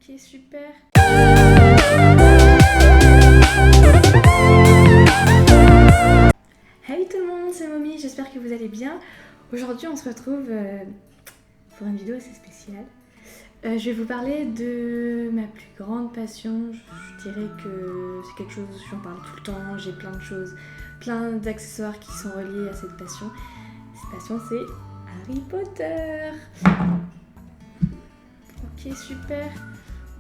Ok, super. Hey tout le monde, c'est Mommy, j'espère que vous allez bien. Aujourd'hui, on se retrouve pour une vidéo assez spéciale. Je vais vous parler de ma plus grande passion. Je dirais que c'est quelque chose, j'en parle tout le temps, j'ai plein de choses, plein d'accessoires qui sont reliés à cette passion. Cette passion, c'est Harry Potter. Ok, super.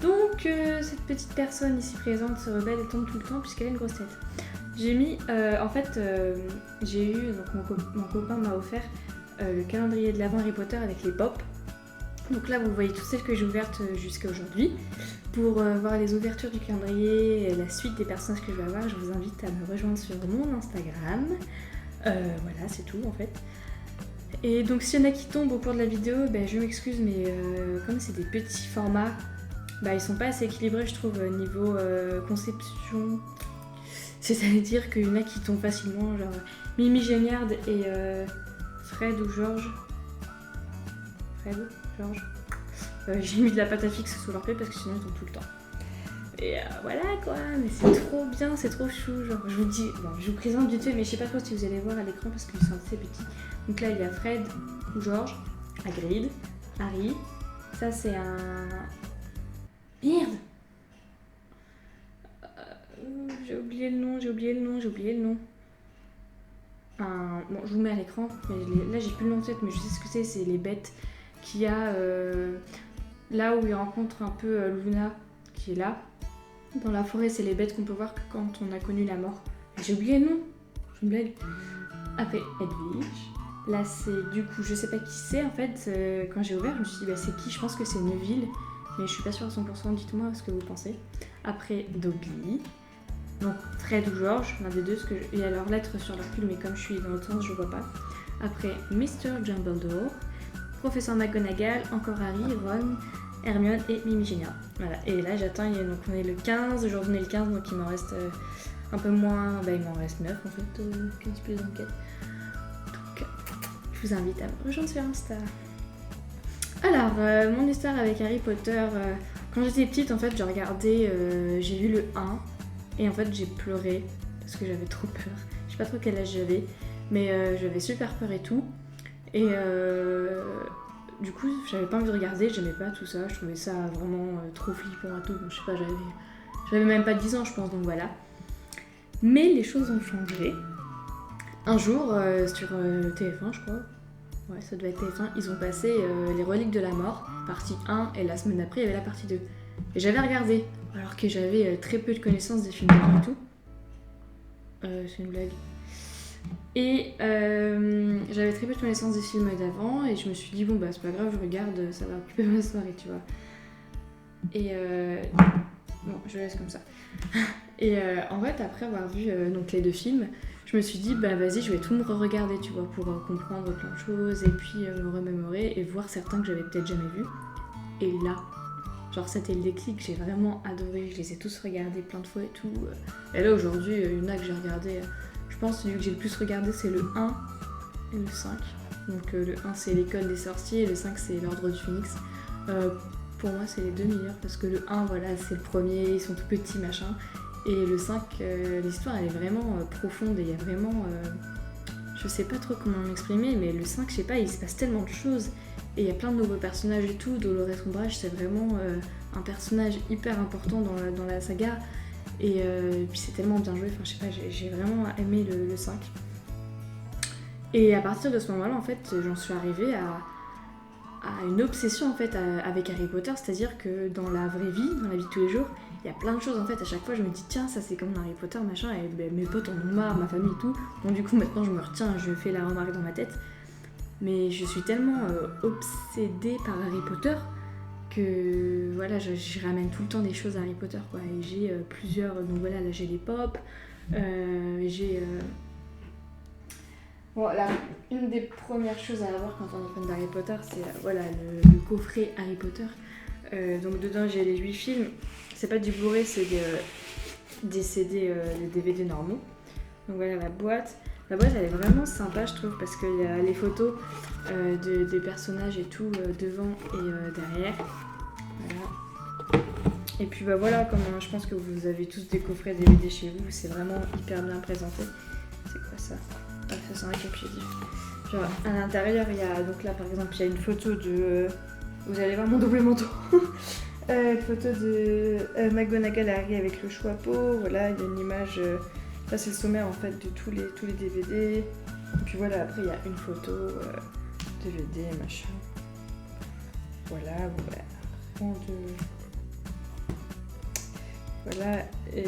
Donc, cette petite personne ici présente se rebelle et tombe tout le temps puisqu'elle a une grosse tête. J'ai mis, j'ai eu, donc mon copain m'a offert le calendrier de l'Avent Harry Potter avec les pop. Donc là, vous voyez toutes celles que j'ai ouvertes jusqu'à aujourd'hui. Pour voir les ouvertures du calendrier et la suite des personnages que je vais avoir, je vous invite à me rejoindre sur mon Instagram. Voilà, c'est tout en fait. Et donc s'il y en a qui tombent au cours de la vidéo, je m'excuse, mais comme c'est des petits formats, ils sont pas assez équilibrés, je trouve, niveau conception. C'est-à-dire qu'il y en a qui tombent facilement, genre Mimi Géniarde et Fred ou Georges. Fred ou Georges. J'ai mis de la pâte à fixe sous leur pied parce que sinon ils tombent tout le temps. Et voilà quoi, mais c'est trop bien, c'est trop chou. Genre, je vous dis, bon, je vous présente du tout, mais je sais pas trop si vous allez voir à l'écran parce qu'ils sont assez petits. Donc là, il y a Fred ou Georges, Hagrid, Harry. Ça, c'est un. Merde! J'ai oublié le nom. Bon, je vous mets à l'écran, mais là j'ai plus le nom de tête, mais je sais ce que c'est les bêtes qu'il y a là où il rencontre un peu Luna qui est là. Dans la forêt, c'est les bêtes qu'on peut voir que quand on a connu la mort. J'ai oublié le nom, je me blague. Après Edwige, là c'est du coup, je sais pas qui c'est en fait, quand j'ai ouvert, je me suis dit c'est qui, je pense que c'est Neville, mais je suis pas sûre à 100%, dites-moi ce que vous pensez. Après Dobby. Donc Fred ou Georges, l'un des deux, parce qu'il y a leur lettre sur leur pull, mais comme je suis dans l'autre sens, je vois pas. Après Mr. Dumbledore, Professeur McGonagall, encore Harry, Ron, Hermione et Mimi Géniard. Voilà, et là j'attends, donc on est le 15, aujourd'hui on est le 15, donc il m'en reste un peu moins, il m'en reste 9 en fait, 15 plus d'enquête. Donc je vous invite à me rejoindre sur Insta. Alors, mon histoire avec Harry Potter, quand j'étais petite en fait, j'ai regardé, j'ai lu le 1. Et en fait j'ai pleuré parce que j'avais trop peur. Je sais pas trop quel âge j'avais, mais j'avais super peur et tout. Et du coup j'avais pas envie de regarder, j'aimais pas tout ça. Je trouvais ça vraiment trop flippant et tout. Bon, je sais pas, j'avais même pas 10 ans je pense, donc voilà. Mais les choses ont changé. Un jour sur TF1 je crois. Ouais, ça doit être TF1. Ils ont passé les reliques de la mort, partie 1, et la semaine d'après il y avait la partie 2. Et j'avais regardé, alors que j'avais très peu de connaissances des films d'avant et tout. C'est une blague. Et j'avais très peu de connaissances des films d'avant, et je me suis dit, bon c'est pas grave, je regarde, ça va occuper ma soirée, tu vois. Et bon, je laisse comme ça. Et en fait, après avoir vu donc les deux films, je me suis dit, vas-y, je vais tout me re-regarder, tu vois, pour comprendre plein de choses, et puis me remémorer, et voir certains que j'avais peut-être jamais vus. Et là, genre c'était le déclic, j'ai vraiment adoré, je les ai tous regardés plein de fois et tout. Et là aujourd'hui, il y en a que j'ai regardé, je pense celui que j'ai le plus regardé c'est le 1 et le 5. Donc le 1 c'est l'école des sorciers et le 5 c'est l'ordre du phénix. Pour moi c'est les deux meilleurs parce que le 1 voilà c'est le premier, ils sont tout petits machin. Et le 5, l'histoire elle est vraiment profonde et il y a vraiment... je sais pas trop comment m'exprimer, mais le 5 je sais pas, il se passe tellement de choses. Et il y a plein de nouveaux personnages et tout. Dolores Umbridge, c'est vraiment un personnage hyper important dans la saga. Et puis c'est tellement bien joué, enfin je sais pas, j'ai vraiment aimé le 5. Et à partir de ce moment-là, en fait, j'en suis arrivée à une obsession en fait avec Harry Potter, c'est-à-dire que dans la vraie vie, dans la vie de tous les jours, il y a plein de choses en fait. À chaque fois, je me dis tiens, ça c'est comme Harry Potter, machin, et mes potes en ont marre, ma famille et tout. Donc du coup, maintenant, je me retiens, je fais la remarque dans ma tête. Mais je suis tellement obsédée par Harry Potter que voilà, je ramène tout le temps des choses à Harry Potter quoi. Et j'ai plusieurs, donc voilà, là j'ai les pop, j'ai... Voilà, une des premières choses à avoir quand on est fan d'Harry Potter, c'est voilà, le coffret Harry Potter. Donc dedans j'ai les 8 films, c'est pas du Blu-ray, c'est des CD, des DVD normaux. Donc voilà la boîte. La boîte elle est vraiment sympa je trouve parce qu'il y a les photos des personnages et tout devant et derrière. Voilà. Et puis bah voilà, comme je pense que vous avez tous des coffrets DVD chez vous, c'est vraiment hyper bien présenté. C'est quoi ça? Ah, ça c'est un récapitulatif. Genre à l'intérieur, il y a donc là par exemple, il y a une photo de... vous allez voir mon double manteau. Une photo de McGonagall et Harry avec le chapeau. Voilà, il y a une image... ça c'est le sommaire en fait de tous les DVD. Et puis voilà, après il y a une photo DVD, machin. Voilà, bon, voilà, et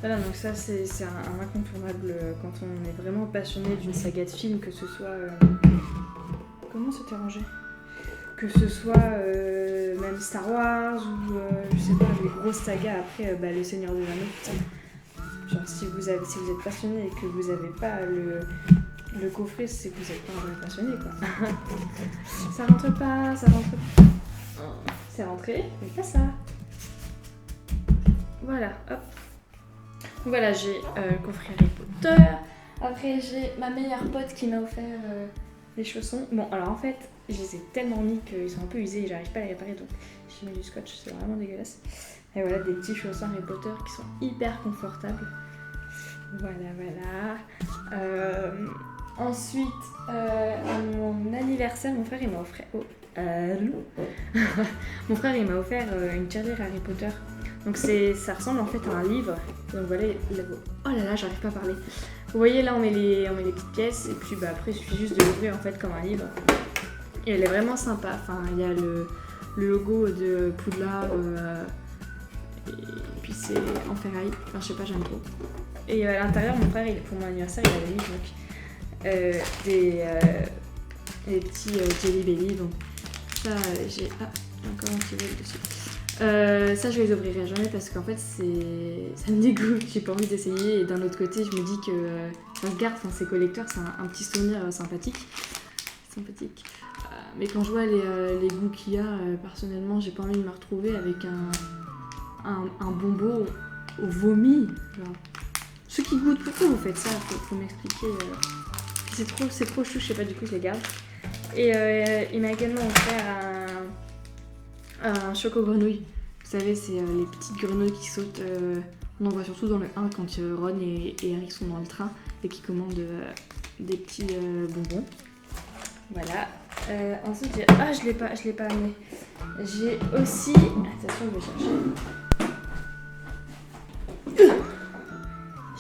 voilà, donc ça c'est un incontournable quand on est vraiment passionné d'une saga de films, que ce soit... Comment c'était rangé? Que ce soit même Star Wars ou je sais pas, les grosses sagas après Le Seigneur des Anneaux, tout ça. Genre si vous êtes passionné et que vous avez pas le coffret, c'est que vous êtes pas un vrai passionné quoi. Ça rentre pas. C'est rentré, mais pas ça. Voilà, hop. Voilà, j'ai le coffret Harry Potter. Après, j'ai ma meilleure pote qui m'a offert les chaussons. Bon, alors en fait, je les ai tellement mis qu'ils sont un peu usés et j'arrive pas à les réparer, donc j'ai mis du scotch, c'est vraiment dégueulasse. Et voilà, des petits chaussons Harry Potter qui sont hyper confortables. Voilà. Ensuite, à mon anniversaire, mon frère il m'a offert... mon frère il m'a offert une tirelire Harry Potter. Donc ça ressemble en fait à un livre. Donc voilà, oh là là, j'arrive pas à parler. Vous voyez là, on met les petites pièces et puis après il suffit juste de l'ouvrir en fait comme un livre. Et elle est vraiment sympa. Enfin, il y a le logo de Poudlard et puis c'est en ferraille. Enfin, je sais pas, j'aime trop. Et à l'intérieur, mon frère, pour mon anniversaire, il avait mis donc des petits Jelly Belly. Donc ça, j'ai... Ah, encore un petit vol dessus. Ça, je les ouvrirai jamais parce qu'en fait, ça me dégoûte. J'ai pas envie d'essayer. Et d'un autre côté, je me dis que ça se garde. Enfin, c'est collecteur, c'est un petit souvenir sympathique. Mais quand je vois les goûts qu'il y a, personnellement, j'ai pas envie de me retrouver avec un bonbon au vomi. Genre. Ceux qui goûtent, pourquoi vous faites ça? Faut m'expliquer. C'est trop chou, je sais pas, du coup je les garde. Et il m'a également offert un choco-grenouille. Vous savez, c'est les petites grenouilles qui sautent. On en voit surtout dans le 1 quand Ron et Harry sont dans le train et qui commandent des petits bonbons. Voilà. Ensuite, je l'ai pas amené. J'ai aussi... Attention, je vais chercher.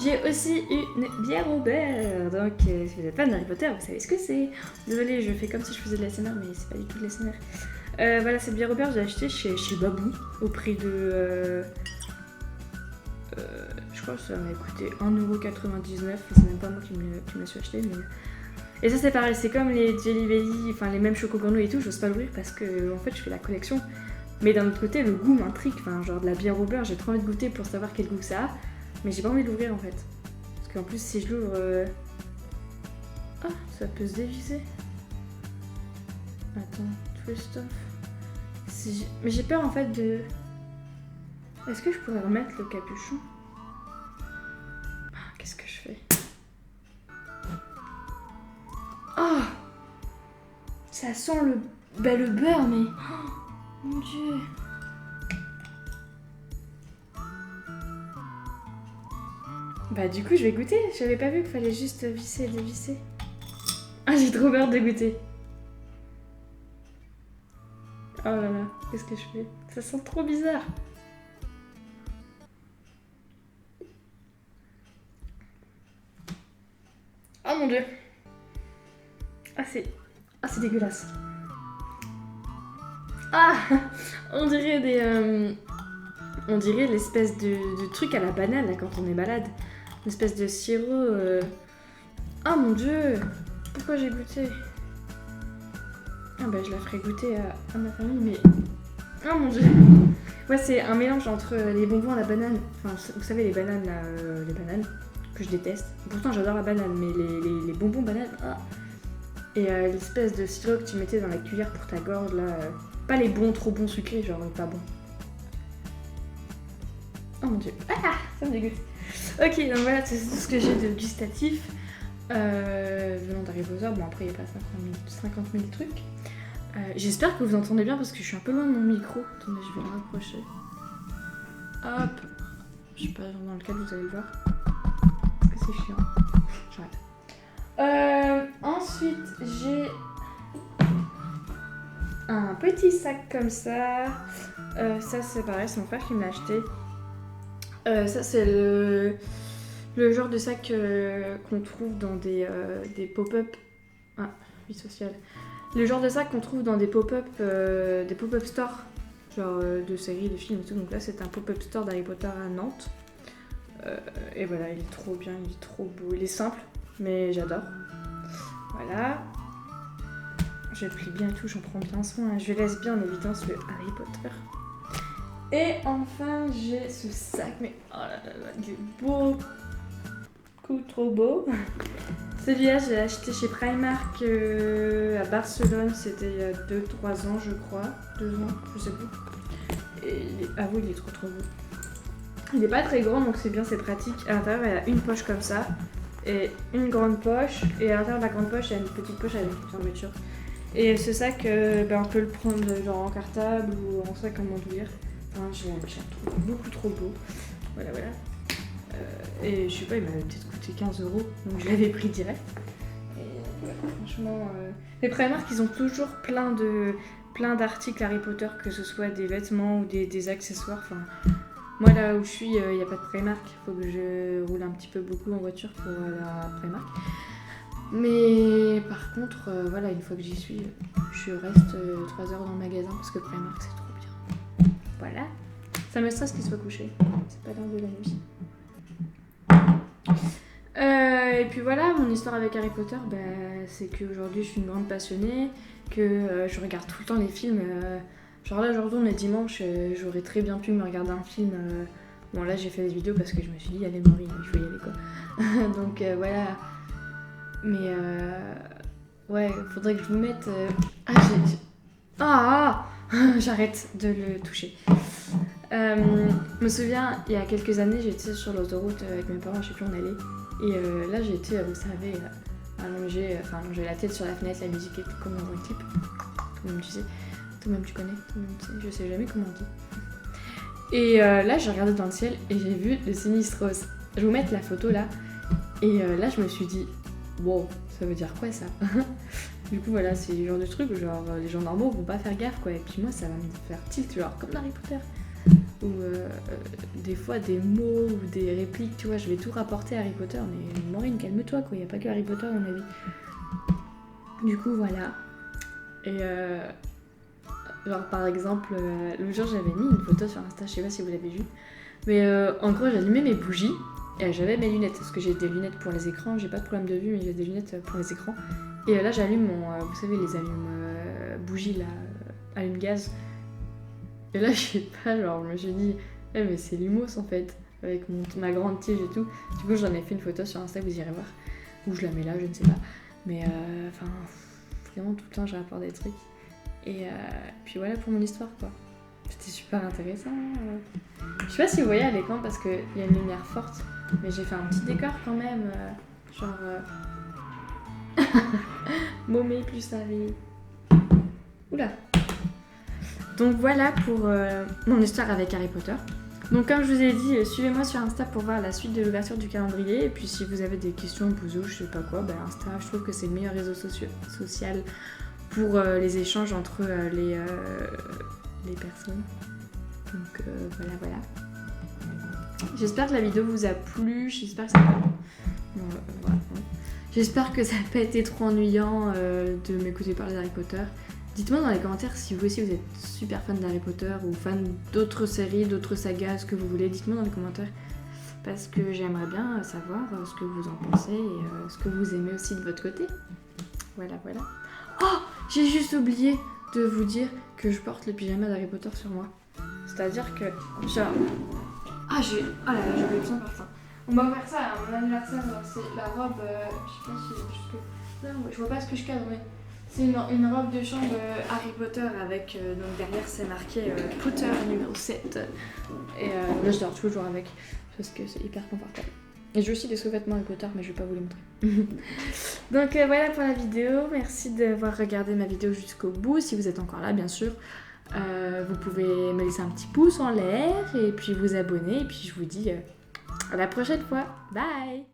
J'ai aussi une bière au beurre. Donc, si vous n'êtes pas de Harry Potter, vous savez ce que c'est. Désolée, je fais comme si je faisais de l'ASMR, mais c'est pas du tout de l'ASMR. Voilà, cette bière au beurre, j'ai acheté chez Babou au prix de... je crois que ça m'a coûté 1,99€. C'est même pas moi qui me la suis acheté, mais... Et ça c'est pareil, c'est comme les Jelly Belly, enfin les mêmes choco-grenouilles et tout, j'ose pas l'ouvrir parce que en fait je fais la collection. Mais d'un autre côté, le goût m'intrigue, enfin genre de la bière au beurre, j'ai trop envie de goûter pour savoir quel goût ça a, mais j'ai pas envie de l'ouvrir en fait. Parce qu'en plus si je l'ouvre... Ah, ça peut se dévisser. Attends, twist off. Mais j'ai peur en fait de... Est-ce que je pourrais remettre le capuchon? Qu'est-ce que je fais? Oh, ça sent le beurre, mais... Oh, mon Dieu. Bah du coup, je vais goûter. J'avais pas vu qu'il fallait juste visser et dévisser. Ah, j'ai trop peur de goûter. Oh là là, qu'est-ce que je fais? Ça sent trop bizarre. Oh mon Dieu. Ah, c'est dégueulasse. Ah, on dirait on dirait l'espèce de truc à la banane là, quand on est malade. Une espèce de sirop. Ah mon Dieu. Pourquoi j'ai goûté? Ah bah je la ferai goûter à ma famille, mais... Oh mon Dieu. Ouais, c'est un mélange entre les bonbons à la banane. Enfin, vous savez, les bananes là, les bananes que je déteste. Pourtant j'adore la banane, mais les bonbons bananes... Ah. Et l'espèce de sirop que tu mettais dans la cuillère pour ta gorge là, pas les bons, trop bons sucrés, genre pas bon. Oh mon Dieu, ah, ça me dégoûte. Ok, donc voilà, c'est tout ce que j'ai de gustatif venant d'Harry Potter. Bon, après il n'y a pas 50 000 trucs. J'espère que vous entendez bien parce que je suis un peu loin de mon micro. Attendez, je vais le rapprocher. Hop. Je sais pas dans lequel vous allez le voir. Parce que c'est chiant. J'arrête. Ensuite, j'ai un petit sac comme ça. Ça, c'est pareil, c'est mon frère qui me l'a acheté. Ça, c'est le genre de sac qu'on trouve dans des pop-up. Ah, vie sociale. Le genre de sac qu'on trouve dans des pop-up stores, genre de séries, de films et tout. Donc là, c'est un pop-up store d'Harry Potter à Nantes. Et voilà, il est trop bien, il est trop beau. Il est simple, mais j'adore. Voilà. Je le plie bien et tout, j'en prends bien soin. Hein. Je laisse bien en évidence le Harry Potter. Et enfin, j'ai ce sac, mais oh là là, il est beaucoup trop beau. Celui-là, je l'ai acheté chez Primark à Barcelone, c'était il y a 2-3 ans, je crois. 2 ans, je sais plus. Et il est trop beau. Il est pas très grand, donc c'est bien, c'est pratique. À l'intérieur, il y a une poche comme ça, et une grande poche. Et à l'intérieur de la grande poche, il y a une petite poche avec une fermeture. Et ce sac, on peut le prendre genre en cartable ou en sac en bandoulière. Enfin, je le trouve beaucoup trop beau. Voilà. Et je sais pas, il m'avait peut-être coûté 15 €, donc je l'avais pris direct. Et voilà, franchement, les Primark, ils ont toujours plein d'articles Harry Potter, que ce soit des vêtements ou des accessoires. Enfin, moi là où je suis, il n'y a pas de Primark. Il faut que je roule un petit peu beaucoup en voiture pour la Primark. Mais par contre, voilà, une fois que j'y suis, je reste 3 heures dans le magasin parce que Primark, c'est trop bien. Voilà. Ça me stresse qu'il soit couché. C'est pas l'heure de la nuit. Et puis voilà, mon histoire avec Harry Potter, c'est qu'aujourd'hui je suis une grande passionnée, que je regarde tout le temps les films. Genre là, aujourd'hui on est dimanche, j'aurais très bien pu me regarder un film. Bon là j'ai fait des vidéos parce que je me suis dit, allez Marie, il faut y aller quoi. Donc voilà. Mais ouais, faudrait que je vous mette... j'arrête de le toucher. Je me souviens, il y a quelques années, j'étais sur l'autoroute avec mes parents, je sais plus où on allait. Et là, j'étais, vous savez, allongée la tête sur la fenêtre, la musique était comme dans un clip. Toi-même, tu sais. Toi-même, tu connais. Toi-même, tu sais. Je sais jamais comment on dit. Et là, j'ai regardé dans le ciel et j'ai vu le Sinistros. Je vais vous mettre la photo là. Et là, je me suis dit, wow, ça veut dire quoi ça? Du coup, voilà, c'est le genre de truc où genre, les gens normaux vont pas faire gaffe quoi. Et puis moi, ça va me faire tilt, genre comme Harry Potter. Ou des fois des mots ou des répliques, tu vois, je vais tout rapporter à Harry Potter, mais Maureen, calme-toi quoi, y a pas que Harry Potter dans ma vie. Du coup, voilà. Et genre par exemple, l'autre jour j'avais mis une photo sur Insta, je sais pas si vous l'avez vu, mais en gros j'allumais mes bougies et j'avais mes lunettes, parce que j'ai des lunettes pour les écrans, j'ai pas de problème de vue, mais j'ai des lunettes pour les écrans. Et là j'allume vous savez, les allumes bougies là, allume-gaz. Et là, je sais pas, genre, je me suis dit, mais c'est Lumos en fait, avec ma grande tige et tout. Du coup, j'en ai fait une photo sur Insta, vous irez voir. Ou je la mets là, je ne sais pas. Mais vraiment, tout le temps, je rapporte des trucs. Et puis voilà pour mon histoire, quoi. C'était super intéressant. Je sais pas si vous voyez à l'écran parce qu'il y a une lumière forte, mais j'ai fait un petit décor quand même. Genre. Momé plus Harry. Oula! Donc voilà pour mon histoire avec Harry Potter. Donc comme je vous ai dit, suivez-moi sur Insta pour voir la suite de l'ouverture du calendrier. Et puis si vous avez des questions, posées, je sais pas quoi, Insta, je trouve que c'est le meilleur réseau social pour les échanges entre les personnes. Donc voilà. J'espère que la vidéo vous a plu, j'espère que ça J'espère que ça n'a pas été trop ennuyant de m'écouter parler d'Harry Potter. Dites-moi dans les commentaires si vous aussi vous êtes super fan d'Harry Potter ou fan d'autres séries, d'autres sagas, ce que vous voulez. Dites-moi dans les commentaires parce que j'aimerais bien savoir ce que vous en pensez et ce que vous aimez aussi de votre côté. Voilà. Oh, j'ai juste oublié de vous dire que je porte le pyjama d'Harry Potter sur moi. C'est-à-dire que genre... j'ai oublié besoin de ça. On m'a offert ça à mon anniversaire, c'est la robe... je sais pas si c'est jusque... Non, je vois pas ce que je cadre, mais... C'est une robe de chambre Harry Potter avec, donc derrière c'est marqué Potter numéro 7. Et là je dors toujours avec parce que c'est hyper confortable. Et j'ai aussi des sous-vêtements Harry Potter, mais je vais pas vous les montrer. Donc voilà pour la vidéo. Merci d'avoir regardé ma vidéo jusqu'au bout. Si vous êtes encore là, bien sûr, vous pouvez me laisser un petit pouce en l'air et puis vous abonner. Et puis je vous dis à la prochaine fois. Bye!